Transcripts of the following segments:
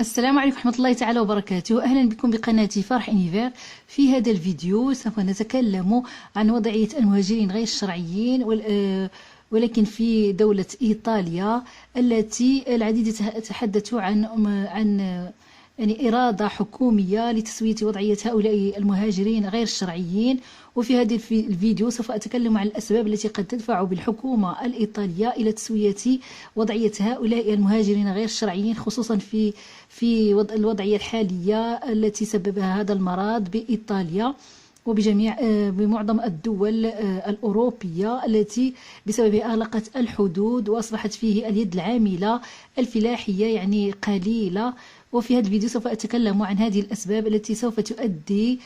السلام عليكم ورحمة الله تعالى وبركاته. أهلا بكم بقناة فرح إنيفير. في هذا الفيديو سوف نتكلم عن وضعية المهاجرين غير الشرعيين ولكن في دولة إيطاليا، التي العديد يتحدثوا عن يعني إرادة حكومية لتسوية وضعية هؤلاء المهاجرين غير الشرعيين. وفي هذا الفيديو سوف أتكلم عن الأسباب التي قد تدفع بالحكومة الإيطالية إلى تسوية وضعية هؤلاء المهاجرين غير الشرعيين، خصوصا في الوضعية الحالية التي سببها هذا المرض بإيطاليا بمعظم الدول الأوروبية، التي بسببها أغلقت الحدود وأصبحت فيه اليد العاملة الفلاحية يعني قليلة. وفي هذا الفيديو سوف أتكلم عن هذه الأسباب التي سوف تؤدي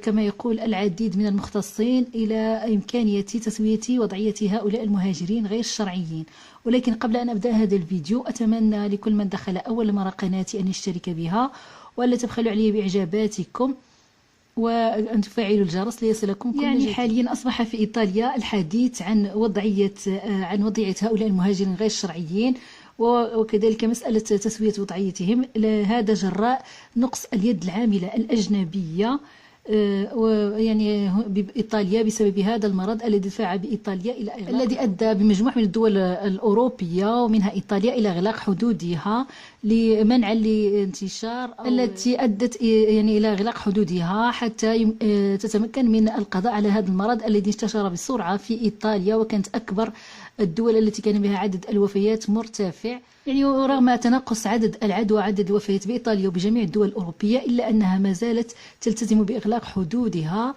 كما يقول العديد من المختصين إلى إمكانية تسوية وضعية هؤلاء المهاجرين غير الشرعيين. ولكن قبل أن أبدأ هذا الفيديو، أتمنى لكل من دخل أول مرة قناتي أن يشترك بها، وألا تبخلوا علي بإعجاباتكم، وأن تفعلوا الجرس ليصلكم كل جديد. حاليا أصبح في إيطاليا الحديث عن وضعية هؤلاء المهاجرين غير الشرعيين، وكذلك مسألة تسوية وضعيتهم، هذا جراء نقص اليد العاملة الأجنبية يعني بإيطاليا بسبب هذا المرض الذي دفع بإيطاليا إلى الذي أدى بمجموعة من الدول الأوروبية ومنها إيطاليا إلى إغلاق حدودها لمنع الانتشار، التي أدت يعني إلى إغلاق حدودها حتى تتمكن من القضاء على هذا المرض الذي انتشر بسرعة في إيطاليا، وكانت أكبر الدول التي كان بها عدد الوفيات مرتفع. يعني رغم تناقص عدد الوفيات بإيطاليا وبجميع الدول الأوروبية، إلا أنها ما زالت تلتزم بإغلاق حدودها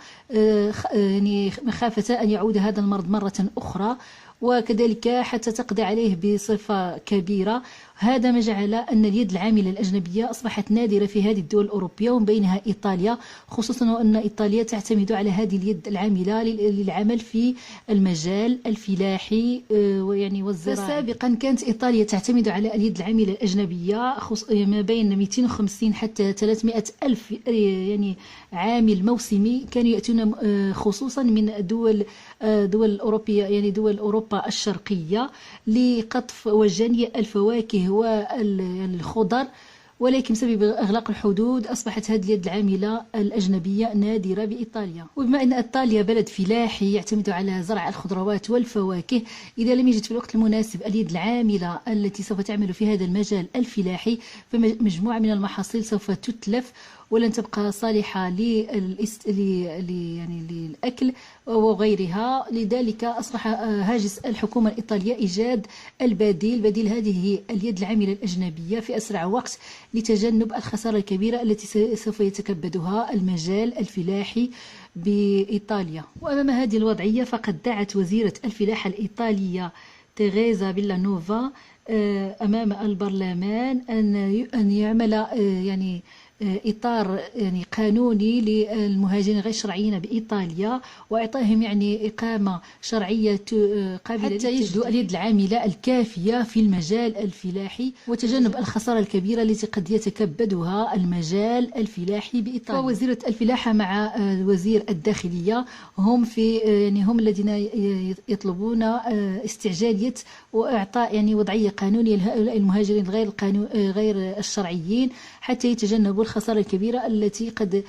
يعني مخافة أن يعود هذا المرض مرة أخرى، وكذلك حتى تقضي عليه بصفة كبيرة. هذا ما جعل أن اليد العاملة الأجنبية أصبحت نادرة في هذه الدول الأوروبية، ومن بينها إيطاليا، خصوصا وأن إيطاليا تعتمد على هذه اليد العاملة للعمل في المجال الفلاحي ويعني والزراعي. سابقا كانت إيطاليا تعتمد على اليد العاملة الأجنبية ما بين 250 حتى 300 ألف يعني عامل موسمي، كانوا يأتون خصوصا من دول الأوروبية، يعني دول أوروبا الشرقية، لقطف وجني الفواكه والخضر. ولكن بسبب إغلاق الحدود أصبحت هذه اليد العاملة الأجنبية نادرة بإيطاليا. وبما أن إيطاليا بلد فلاحي يعتمد على زرع الخضروات والفواكه، إذا لم يجد في الوقت المناسب اليد العاملة التي سوف تعمل في هذا المجال الفلاحي، فمجموعة من المحاصيل سوف تتلف ولن تبقى صالحة يعني للأكل وغيرها. لذلك أصبح هاجس الحكومة الإيطالية إيجاد بديل هذه اليد العاملة الأجنبية في أسرع وقت، لتجنب الخسارة الكبيرة التي سوف يتكبدها المجال الفلاحي بإيطاليا. وأمام هذه الوضعية، فقد دعت وزيرة الفلاحة الإيطالية تيريزا فيلانوفا أمام البرلمان أن يعمل يعني إطار يعني قانوني للمهاجرين غير الشرعيين بإيطاليا، وإعطائهم يعني إقامة شرعية قابلة حتى يجدوا اليد العاملة الكافية في المجال الفلاحي، وتجنب الخسارة الكبيرة التي قد يتكبدها المجال الفلاحي بإيطاليا. ووزيرة الفلاحة مع وزير الداخلية هم الذين يطلبون استعجالية وإعطاء يعني وضعية قانونية لهؤلاء المهاجرين غير الشرعيين، حتى يتجنبوا الخسارة الكبيرة التي قد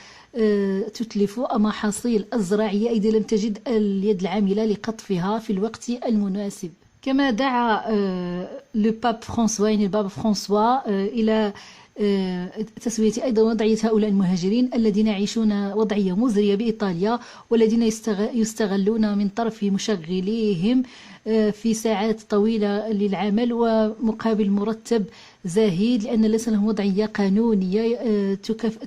تتلف المحاصيل الزراعية إذا لم تجد اليد العاملة لقطفها في الوقت المناسب. كما دعا البابا فرانسوا إلى تسوية أيضا وضعية هؤلاء المهاجرين الذين يعيشون وضعية مزرية بإيطاليا، والذين يستغلون من طرف مشغليهم في ساعات طويلة للعمل ومقابل مرتب زاهد، لأن ليس لهم وضعية قانونية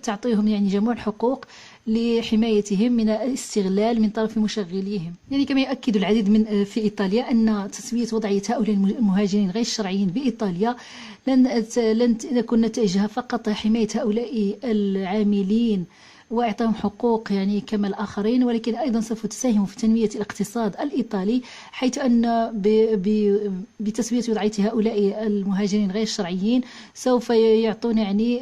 تعطيهم يعني جميع الحقوق لحمايتهم من الاستغلال من طرف مشغليهم. يعني كما يؤكد العديد في إيطاليا أن تسوية وضعية هؤلاء المهاجرين غير الشرعيين بإيطاليا لن تكون نتائجها فقط حماية هؤلاء العاملين وإعطائهم حقوق يعني كما الآخرين، ولكن أيضا سوف تساهم في تنمية الاقتصاد الإيطالي، حيث أن بتسوية وضعية هؤلاء المهاجرين غير الشرعيين سوف يعطون يعني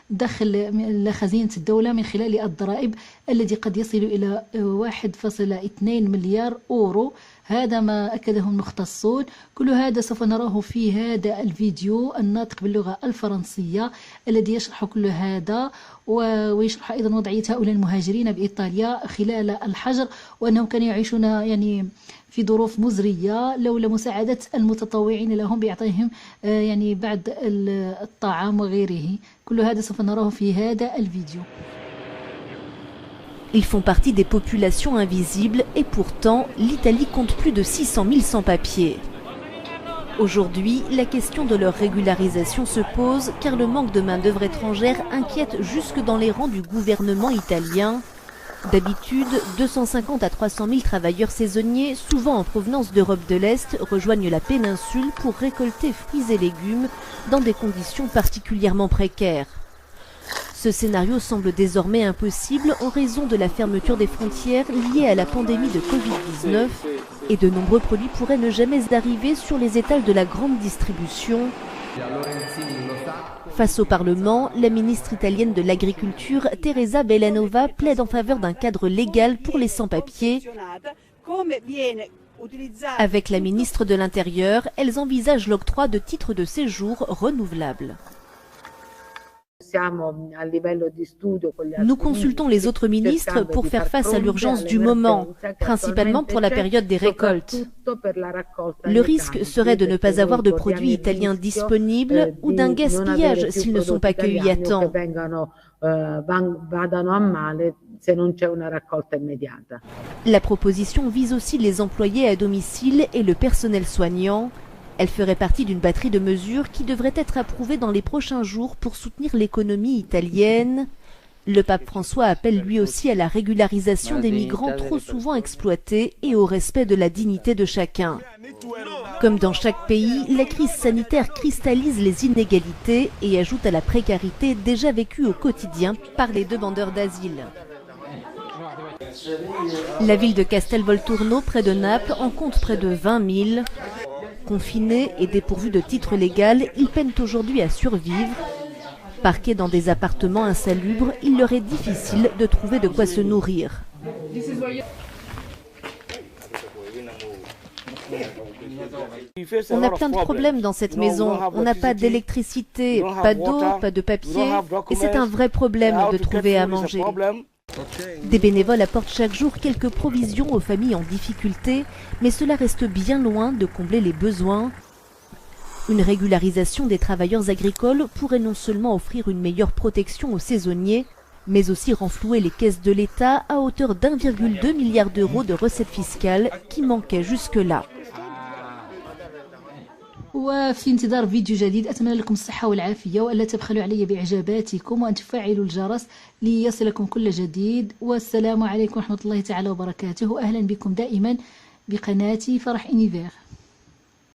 دخل لخزينة الدولة من خلال الضرائب الذي قد يصل إلى 1.2 مليار أورو. هذا ما أكده المختصون. كل هذا سوف نراه في هذا الفيديو الناطق باللغة الفرنسية الذي يشرح كل هذا، ويشرح أيضا وضعية هؤلاء المهاجرين بإيطاليا خلال الحجر، وأنهم كانوا يعيشون يعني في ظروف مزرية لولا مساعدة المتطوعين لهم بإعطائهم يعني بعض الطعام وغيره. كل هذا سوف نراه في هذا الفيديو. Ils font partie des populations invisibles et pourtant, l'Italie compte plus de 600 000 sans-papiers. Aujourd'hui, la question de leur régularisation se pose car le manque de main-d'œuvre étrangère inquiète jusque dans les rangs du gouvernement italien. D'habitude, 250 à 300 000 travailleurs saisonniers, souvent en provenance d'Europe de l'Est, rejoignent la péninsule pour récolter fruits et légumes dans des conditions particulièrement précaires. Ce scénario semble désormais impossible en raison de la fermeture des frontières liée à la pandémie de Covid-19 et de nombreux produits pourraient ne jamais arriver sur les étals de la grande distribution. Face au Parlement, la ministre italienne de l'Agriculture, Teresa Bellanova, plaide en faveur d'un cadre légal pour les sans-papiers. Avec la ministre de l'Intérieur, elles envisagent l'octroi de titres de séjour renouvelables. Nous consultons les autres ministres pour faire face à l'urgence du moment, principalement pour la période des récoltes. Le risque serait de ne pas avoir de produits italiens disponibles ou d'un gaspillage s'ils ne sont pas cueillis à temps. La proposition vise aussi les employés à domicile et le personnel soignant. Elle ferait partie d'une batterie de mesures qui devraient être approuvées dans les prochains jours pour soutenir l'économie italienne. Le pape François appelle lui aussi à la régularisation des migrants trop souvent exploités et au respect de la dignité de chacun. Comme dans chaque pays, la crise sanitaire cristallise les inégalités et ajoute à la précarité déjà vécue au quotidien par les demandeurs d'asile. La ville de Castelvolturno, près de Naples, en compte près de 20 000. Confinés et dépourvus de titre légal, ils peinent aujourd'hui à survivre. Parqués dans des appartements insalubres, il leur est difficile de trouver de quoi se nourrir. On a plein de problèmes dans cette maison. On n'a pas d'électricité, pas d'eau, pas de papier. Et c'est un vrai problème de trouver à manger. Des bénévoles apportent chaque jour quelques provisions aux familles en difficulté, mais cela reste bien loin de combler les besoins. Une régularisation des travailleurs agricoles pourrait non seulement offrir une meilleure protection aux saisonniers, mais aussi renflouer les caisses de l'État à hauteur d'1,2 milliard d'euros de recettes fiscales qui manquaient jusque-là. وفي انتظار فيديو جديد أتمنى لكم الصحة والعافية، وألا تبخلوا علي بإعجاباتكم، وأن تفعلوا الجرس ليصلكم كل جديد. والسلام عليكم ورحمة الله تعالى وبركاته، وأهلا بكم دائما بقناة فرح إنيفير.